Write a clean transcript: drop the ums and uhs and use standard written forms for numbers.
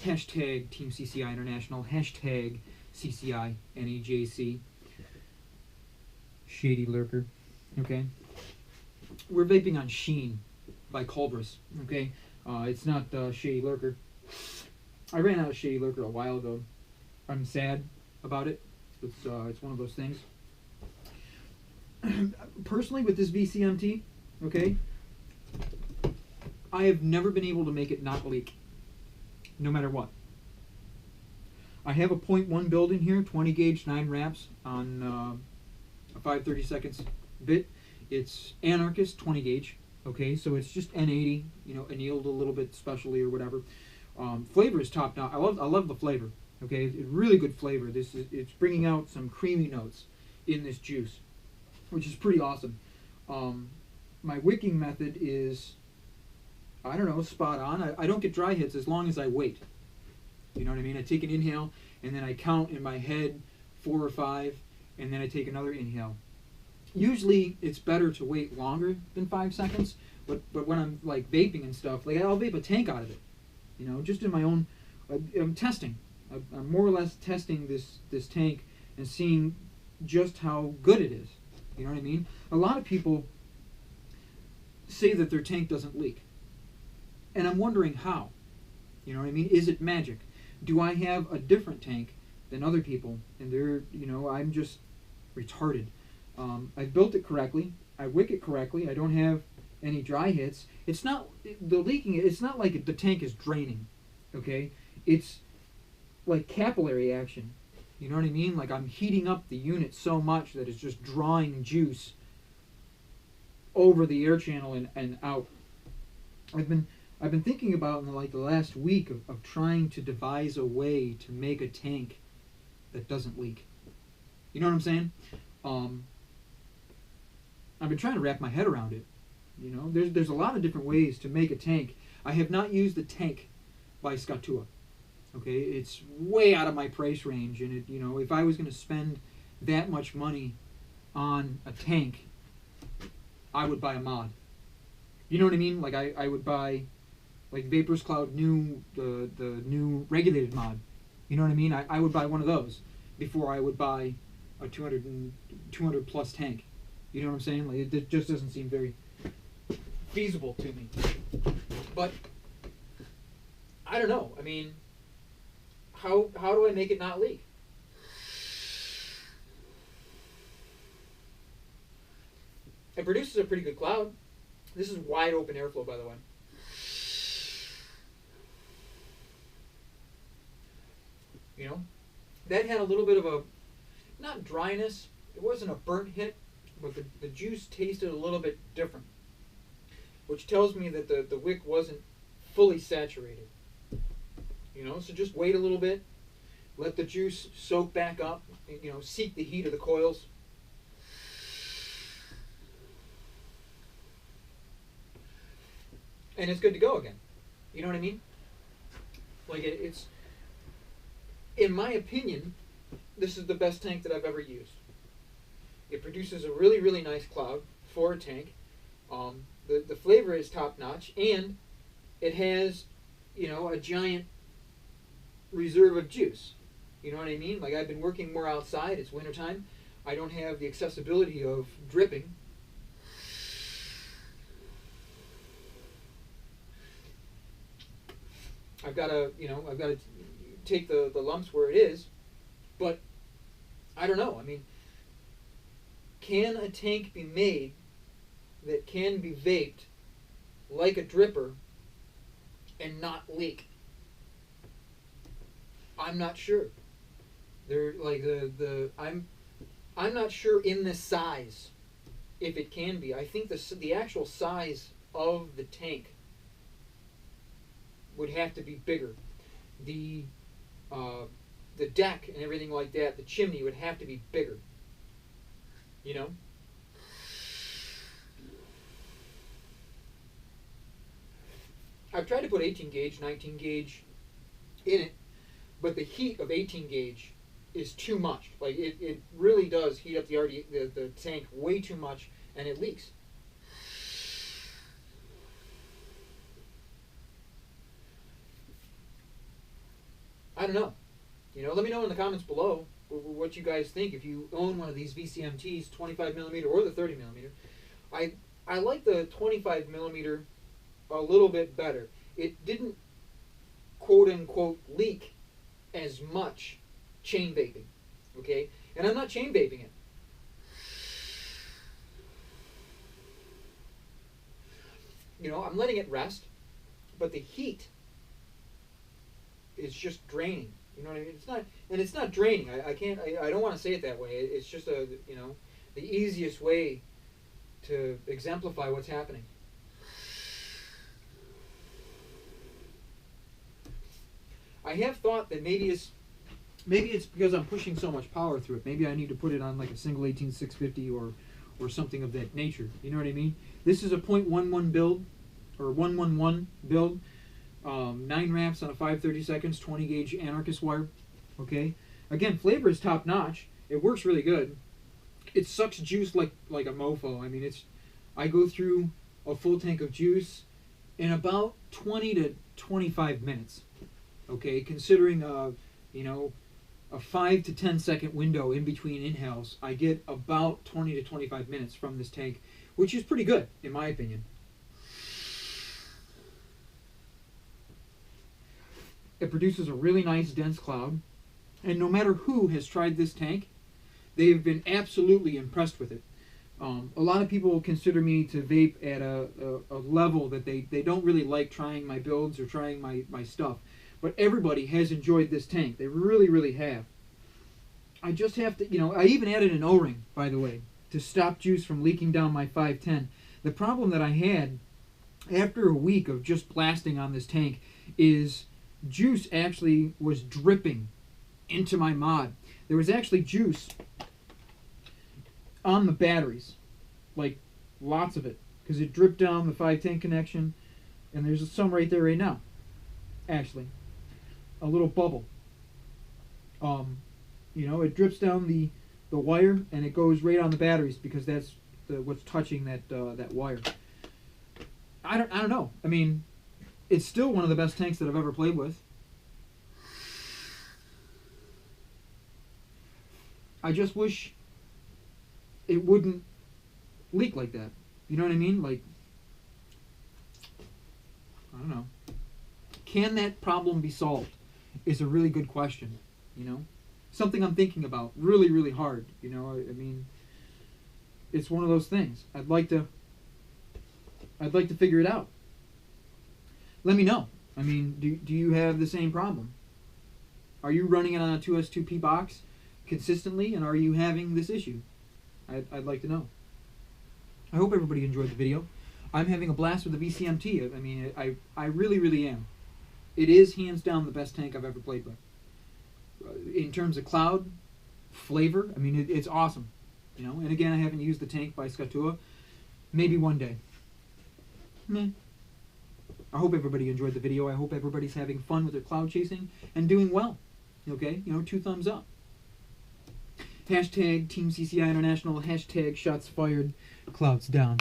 Hashtag Team CCI International. Hashtag CCI NEJC. Shady lurker. Okay. We're vaping on Sheen by Culver's. Okay. It's not Shady Lurker. I ran out of Shady Lurker a while ago. I'm sad about it. It's one of those things. Personally, with this VCMT, okay, I have never been able to make it not leak, no matter what. I have a .1 build in here, 20 gauge, 9 wraps on a 5/32 bit. It's Anarchist 20 gauge. Okay, so it's just N80, you know, annealed a little bit specially or whatever. Flavor is top notch. I love the flavor. Okay, it's really good flavor. It's bringing out some creamy notes in this juice, which is pretty awesome. My wicking method is, I don't know, spot on. I don't get dry hits as long as I wait. You know what I mean? I take an inhale and then I count in my head 4 or 5, and then I take another inhale. Usually it's better to wait longer than 5 seconds, but when I'm like vaping and stuff, like I'll vape a tank out of it, you know, just in my own. I'm testing. I'm more or less testing this tank and seeing just how good it is. You know what I mean? A lot of people say that their tank doesn't leak, and I'm wondering how. You know what I mean? Is it magic? Do I have a different tank than other people, and they're, you know, I'm just retarded? I've built it correctly. I wick it correctly. I don't have any dry hits. It's not the leaking. It's not like the tank is draining. Okay, it's like capillary action. You know what I mean? Like I'm heating up the unit so much that it's just drawing juice over the air channel and out. I've been thinking about in like the last week of trying to devise a way to make a tank that doesn't leak. You know what I'm saying? I've been trying to wrap my head around it. You know, there's a lot of different ways to make a tank. I have not used the tank by Skatua. Okay, it's way out of my price range, and it, you know, if I was going to spend that much money on a tank, I would buy a mod. You know what I mean? Like I would buy, like Vapors Cloud new the new regulated mod. You know what I mean? I would buy one of those before I would buy a 200 plus tank. You know what I'm saying? Like it just doesn't seem very feasible to me. But I don't know. I mean, how do I make it not leak? It produces a pretty good cloud. This is wide open airflow, by the way. You know, that had a little bit of a, not dryness, it wasn't a burnt hit, but the juice tasted a little bit different, which tells me that the wick wasn't fully saturated. You know, so just wait a little bit, let the juice soak back up, you know, seek the heat of the coils. And it's good to go again. You know what I mean? Like it's, in my opinion, this is the best tank that I've ever used. It produces a really, really nice cloud for a tank. The flavor is top notch, and it has, you know, a giant reserve of juice. You know what I mean? Like I've been working more outside. It's wintertime. I don't have the accessibility of dripping. I've got to take the lumps where it is, but I don't know. I mean, can a tank be made that can be vaped like a dripper and not leak? I'm not sure. They're like I'm not sure in the size if it can be. I think the actual size of the tank would have to be bigger. The deck and everything like that, the chimney would have to be bigger. You know? I've tried to put 18 gauge, 19 gauge in it, but the heat of 18 gauge is too much. Like it really does heat up the tank way too much, and it leaks. I don't know. You know, let me know in the comments below what you guys think. If you own one of these VCMTs, 25 millimeter or the 30 millimeter, I like the 25 millimeter a little bit better. It didn't quote unquote leak as much chain vaping, okay? And I'm not chain vaping it. You know, I'm letting it rest, but the heat is just draining. You know what I mean? It's not, and it's not draining. I don't want to say it that way. It's just a, you know, the easiest way to exemplify what's happening. I have thought that maybe it's because I'm pushing so much power through it. Maybe I need to put it on like a single 18650 or something of that nature. You know what I mean? This is a .11 build, or 111 build. 9 wraps on a 5/32, 20 gauge anarchist wire. Okay, again, flavor is top notch. It works really good. It sucks juice like a mofo. I mean, I go through a full tank of juice in about 20 to 25 minutes. Okay, considering you know, a 5 to 10 second window in between inhales, I get about 20 to 25 minutes from this tank, which is pretty good in my opinion. It produces a really nice dense cloud, and no matter who has tried this tank, they've been absolutely impressed with it. A lot of people consider me to vape at a level that they don't really like trying my builds or trying my stuff, but everybody has enjoyed this tank. They really, really have. I just have to, you know, I even added an O-ring, by the way, to stop juice from leaking down my 510. The problem that I had after a week of just blasting on this tank is juice actually was dripping into my mod. There was actually juice on the batteries, like lots of it, because it dripped down the 510 connection, and there's some right there right now, actually, a little bubble. You know, it drips down the wire, and it goes right on the batteries because that's what's touching that wire. I don't know. I mean, it's still one of the best tanks that I've ever played with. I just wish it wouldn't leak like that. You know what I mean? Like, I don't know. Can that problem be solved? Is a really good question. You know, something I'm thinking about really, really hard. You know, I mean, it's one of those things. I'd like to figure it out. Let me know. I mean, do you have the same problem? Are you running it on a 2S2P box consistently, and are you having this issue? I'd like to know. I hope everybody enjoyed the video. I'm having a blast with the VCMT. I mean, I really, really am. It is hands down the best tank I've ever played with. In terms of cloud, flavor, I mean, it's awesome. You know, and again, I haven't used the tank by Skatua. Maybe one day. Meh. I hope everybody enjoyed the video. I hope everybody's having fun with their cloud chasing and doing well. Okay? You know, 2 thumbs up. Hashtag Team CCI International. Hashtag shots fired. Clouds down.